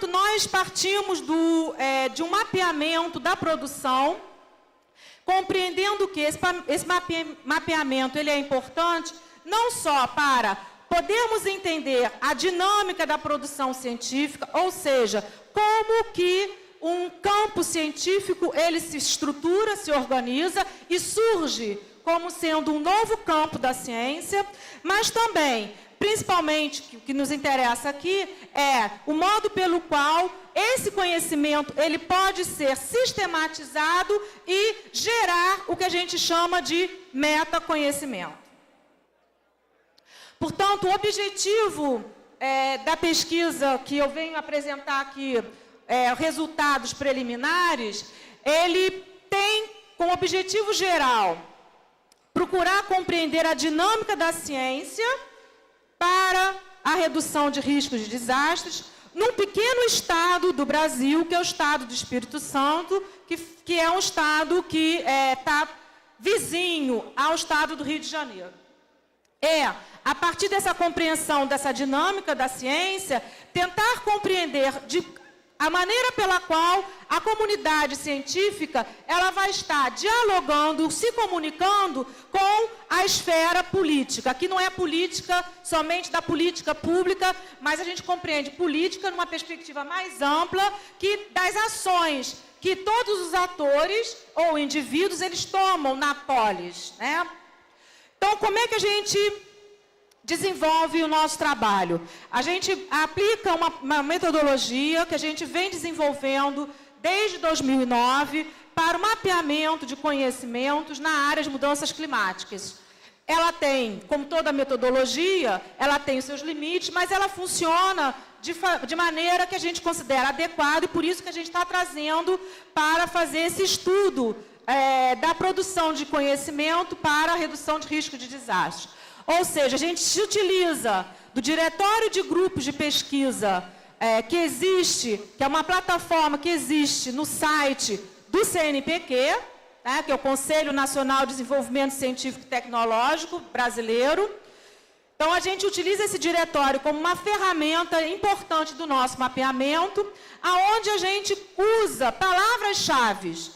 Portanto, nós partimos de um mapeamento da produção, compreendendo que esse mapeamento ele é importante não só para podermos entender a dinâmica da produção científica, ou seja, como que um campo científico ele se estrutura, se organiza e surge como sendo um novo campo da ciência, mas também, principalmente, o que nos interessa aqui é o modo pelo qual esse conhecimento ele pode ser sistematizado e gerar o que a gente chama de metaconhecimento. Portanto, o objetivo da pesquisa que eu venho apresentar aqui, resultados preliminares, ele tem como objetivo geral procurar compreender a dinâmica da ciência para a redução de riscos de desastres num pequeno estado do Brasil, que é o estado do Espírito Santo, que é um estado que está vizinho ao estado do Rio de Janeiro. A partir dessa compreensão dessa dinâmica da ciência, tentar compreender a maneira pela qual a comunidade científica ela vai estar dialogando, se comunicando com a esfera política. Aqui não é política somente da política pública, mas a gente compreende política numa perspectiva mais ampla das ações que todos os atores ou indivíduos eles tomam na polis, né? Então, como é que a gente desenvolve o nosso trabalho? A gente aplica uma metodologia que a gente vem desenvolvendo desde 2009 para o mapeamento de conhecimentos na área de mudanças climáticas. Ela tem, como toda metodologia, ela tem os seus limites, mas ela funciona de maneira que a gente considera adequada e por isso que a gente está trazendo para fazer esse estudo da produção de conhecimento para a redução de risco de desastre. Ou seja, a gente se utiliza do diretório de grupos de pesquisa que existe, que é uma plataforma que existe no site do CNPq, né, que é o Conselho Nacional de Desenvolvimento Científico e Tecnológico Brasileiro. Então, a gente utiliza esse diretório como uma ferramenta importante do nosso mapeamento, aonde a gente usa palavras-chave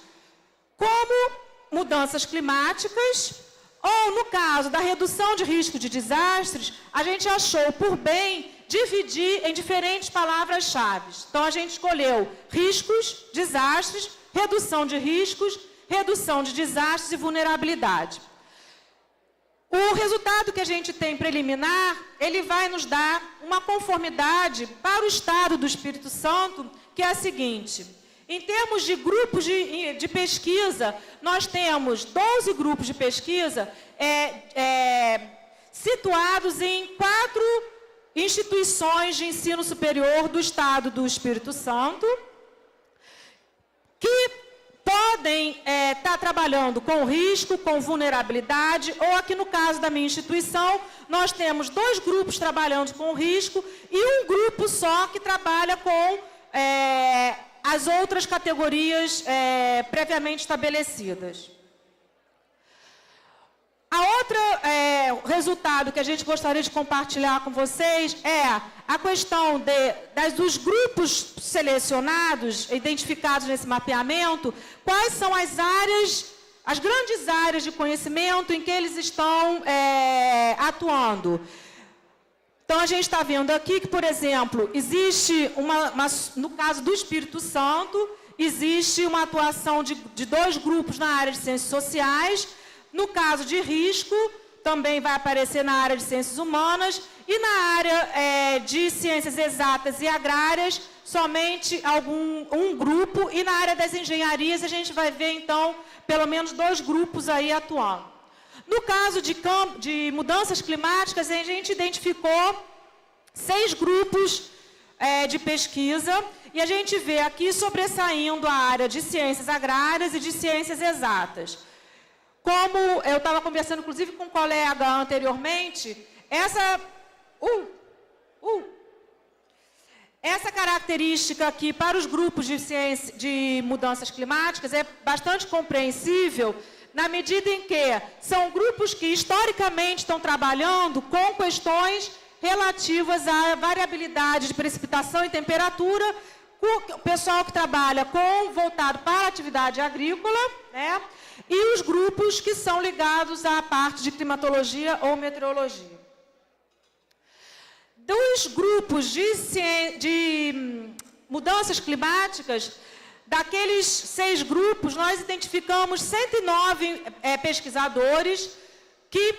como mudanças climáticas, ou, no caso da redução de risco de desastres, a gente achou por bem dividir em diferentes palavras-chave. Então, a gente escolheu riscos, desastres, redução de riscos, redução de desastres e vulnerabilidade. O resultado que a gente tem preliminar, ele vai nos dar uma conformidade para o Estado do Espírito Santo, que é a seguinte: em termos de grupos de pesquisa, nós temos 12 grupos de pesquisa situados em 4 instituições de ensino superior do Estado do Espírito Santo, que podem estar trabalhando com risco, com vulnerabilidade, ou aqui no caso da minha instituição, nós temos 2 grupos trabalhando com risco e um grupo só que trabalha com as outras categorias previamente estabelecidas. Outro resultado que a gente gostaria de compartilhar com vocês é a questão dos grupos selecionados, identificados nesse mapeamento, quais são as grandes áreas de conhecimento em que eles estão atuando. Então, a gente está vendo aqui que, por exemplo, existe no caso do Espírito Santo, existe uma atuação de 2 grupos na área de ciências sociais. No caso de risco, também vai aparecer na área de ciências humanas e na área de ciências exatas e agrárias, somente um grupo, e na área das engenharias a gente vai ver, então, pelo menos 2 grupos aí atuando. No caso de mudanças climáticas, a gente identificou 6 grupos de pesquisa e a gente vê aqui sobressaindo a área de ciências agrárias e de ciências exatas. Como eu estava conversando, inclusive, com um colega anteriormente, essa característica aqui para os grupos de mudanças climáticas é bastante compreensível, na medida em que são grupos que, historicamente, estão trabalhando com questões relativas à variabilidade de precipitação e temperatura, o pessoal que trabalha voltado para a atividade agrícola, né? E os grupos que são ligados à parte de climatologia ou meteorologia. Dos grupos de mudanças climáticas, daqueles 6 grupos, nós identificamos 109 pesquisadores, que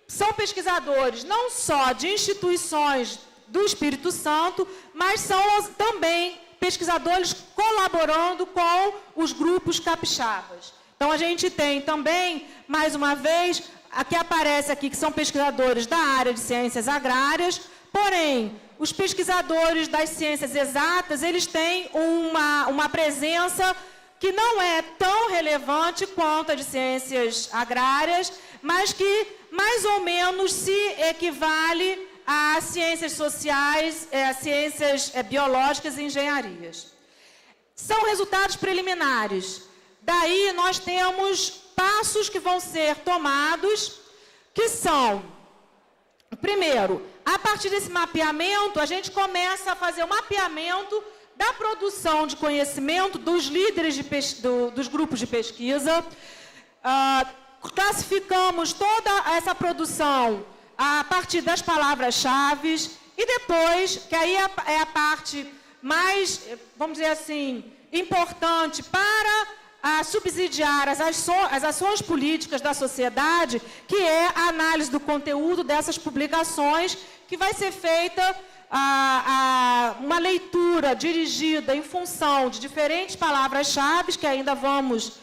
são pesquisadores não só de instituições do Espírito Santo, mas são também pesquisadores colaborando com os grupos capixabas. Então, a gente tem também, mais uma vez, aqui aparece aqui que são pesquisadores da área de ciências agrárias, porém, os pesquisadores das ciências exatas, eles têm uma presença que não é tão relevante quanto a de ciências agrárias, mas que mais ou menos se equivale a ciências sociais, a ciências biológicas e engenharias. São resultados preliminares. Daí nós temos passos que vão ser tomados, que são, primeiro, a partir desse mapeamento, a gente começa a fazer o mapeamento da produção de conhecimento dos líderes dos grupos de pesquisa. Classificamos toda essa produção a partir das palavras-chave e depois, que aí é a parte mais, vamos dizer assim, importante para subsidiar as ações políticas da sociedade, que é a análise do conteúdo dessas publicações, que vai ser feita uma leitura dirigida em função de diferentes palavras-chave, que ainda vamos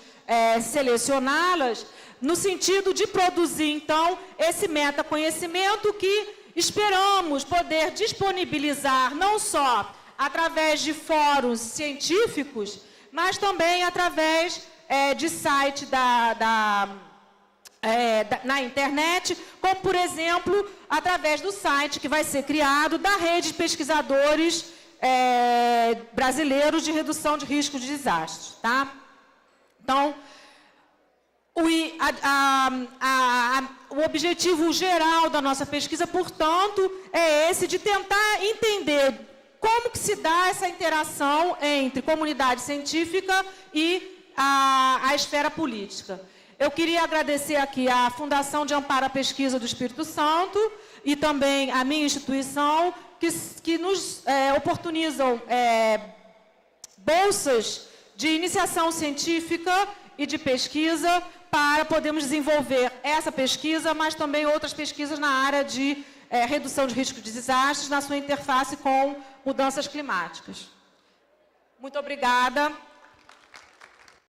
selecioná-las, no sentido de produzir, então, esse metaconhecimento que esperamos poder disponibilizar não só através de fóruns científicos, mas também através de site na internet, como, por exemplo, através do site que vai ser criado da rede de pesquisadores brasileiros de redução de risco de desastres. Tá? Então, o objetivo geral da nossa pesquisa, portanto, é esse de tentar entender como que se dá essa interação entre comunidade científica e a esfera política. Eu queria agradecer aqui à Fundação de Amparo à Pesquisa do Espírito Santo e também a minha instituição, que nos oportunizam bolsas de iniciação científica e de pesquisa para podermos desenvolver essa pesquisa, mas também outras pesquisas na área de redução de risco de desastres, na sua interface com mudanças climáticas. Muito obrigada.